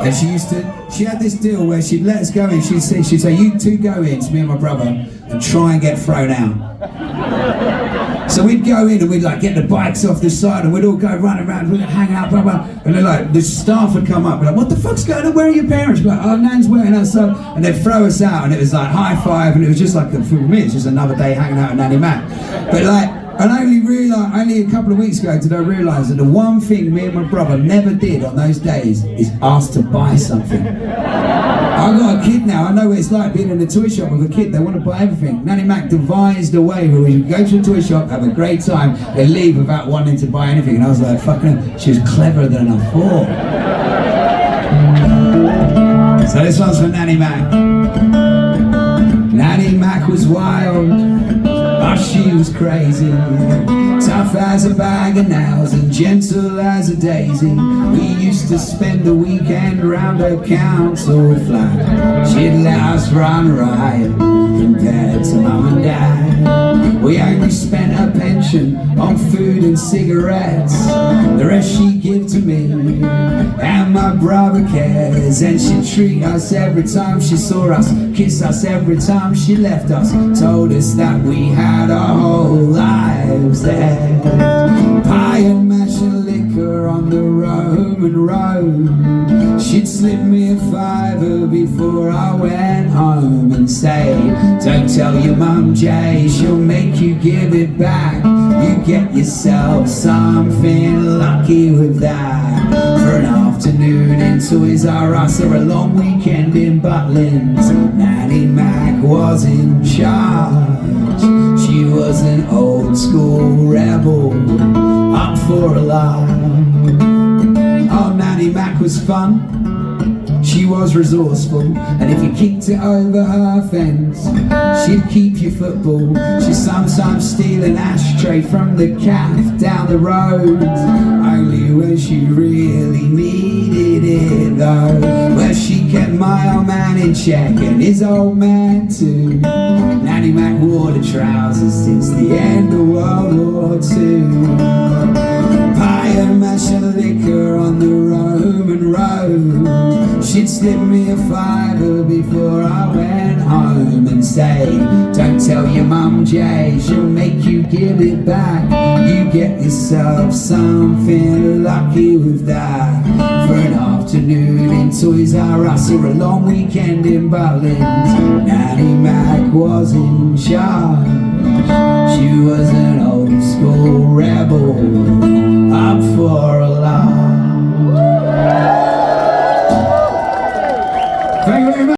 And she had this deal where she'd let us go in. She'd say, you two go in, to me and my brother, and try and get thrown out. So we'd go in and we'd like get the bikes off the side and we'd all go run around, we'd hang out, blah, blah. And then like, the staff would come up, we'd like, what the fuck's going on? Where are your parents? We'd like, oh, Nan's waiting outside. And they'd throw us out and it was like high five and it was just like, for me, it's just another day hanging out with Nanny Mac. But like, and only a couple of weeks ago did I realise that the one thing me and my brother never did on those days is ask to buy something. I've got a kid now, I know what it's like being in a toy shop with a kid, they want to buy everything. Nanny Mac devised a way where we could go to a toy shop, have a great time, and leave without wanting to buy anything. And I was like, fucking, she was cleverer than I thought. So this one's for Nanny Mac. Nanny Mac was wild, oh, she was crazy, tough as a bag of nails and gentle as a daisy. We used to spend the weekend round her council flat. She'd let us run riot compared to mum and dad. We only spent her pension on food and cigarettes. The rest she'd give to me and my brother cares. And she'd treat us every time she saw us, kiss us every time she left us, told us that we had our whole lives there. Pie and mash and liquor on the Roman road. She'd slip me a $5 before I went home and say, don't tell your mum, Jay, she'll make you give it back. You get yourself something lucky with that. For an afternoon in Toys R Us or a long weekend in Butlins, Nanny Mac was in charge. She was an old school rebel, up for a laugh. Oh, Nanny Mac was fun. She was resourceful, and if you kicked it over her fence, she'd keep your football. She'd sometimes steal an ashtray from the cafe down the road, only when she really needed it though. Well, she kept my old man in check and his old man too. Nanny Mac wore the trousers since the end of World War II. Pie and mash and liquor on the Roman road. She'd slip me a $5 before I went home and say, don't tell your mum, Jay, she'll make you give it back. You get yourself something lucky with that. For an afternoon in Toys R Us or a long weekend in Butlins, Nanny Mac was in charge. She was an old school rebel, up for a laugh. Thank you very much.